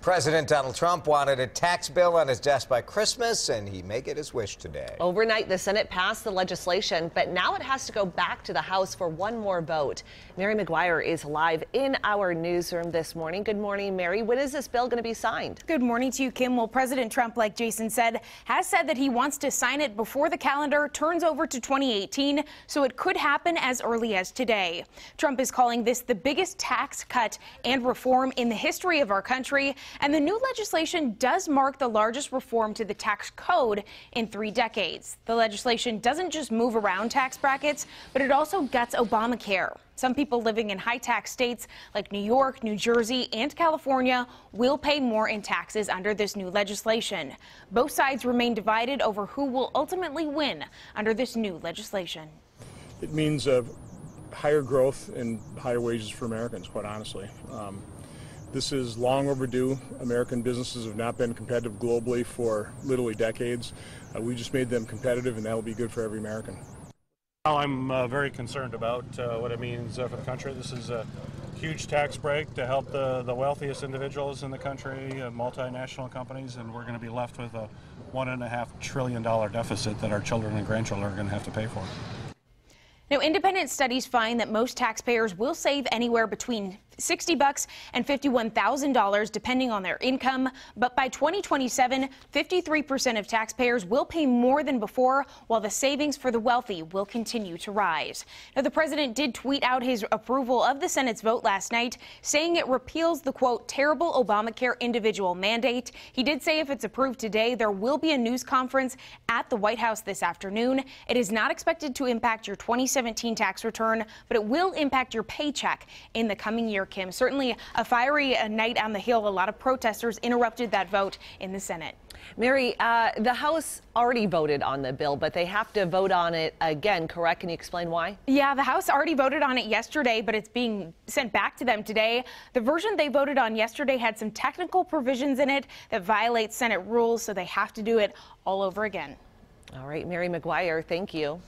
President Donald Trump wanted a tax bill on his desk by Christmas, and he may get his wish today. Overnight, the Senate passed the legislation, but now it has to go back to the House for one more vote. Mary McGuire is live in our newsroom this morning. Good morning, Mary. When is this bill going to be signed? Good morning to you, Kim. Well, President Trump, like Jason said, has said that he wants to sign it before the calendar turns over to 2018, so it could happen as early as today. Trump is calling this the biggest tax cut and reform in the history of our country, and the new legislation does mark the largest reform to the tax code in 3 decades. The legislation doesn't just move around tax brackets, but it also guts Obamacare. Some people living in high-tax states like New York, New Jersey, and California will pay more in taxes under this new legislation. Both sides remain divided over who will ultimately win under this new legislation. It means higher growth and higher wages for Americans, quite honestly. This is long overdue. American businesses have not been competitive globally for literally decades. We just made them competitive, and that will be good for every American. I'm very concerned about what it means for the country. This is a huge tax break to help the wealthiest individuals in the country, multinational companies, and we're going to be left with a $1.5 trillion deficit that our children and grandchildren are going to have to pay for. Now, independent studies find that most taxpayers will save anywhere between $60 and $51,000 depending on their income. But by 2027, 53% of taxpayers will pay more than before, while the savings for the wealthy will continue to rise. Now, the president did tweet out his approval of the Senate's vote last night, saying it repeals the, quote, terrible Obamacare individual mandate. He did say if it's approved today, there will be a news conference at the White House this afternoon. It is not expected to impact your 2017 tax return, but it will impact your paycheck in the coming year, Kim. Certainly a fiery night on the Hill. A lot of protesters interrupted that vote in the Senate. Mary, the House already voted on the bill, but they have to vote on it again, correct? Can you explain why? Yeah, the House already voted on it yesterday, but it's being sent back to them today. The version they voted on yesterday had some technical provisions in it that violate Senate rules, so they have to do it all over again. All right, Mary McGuire, thank you.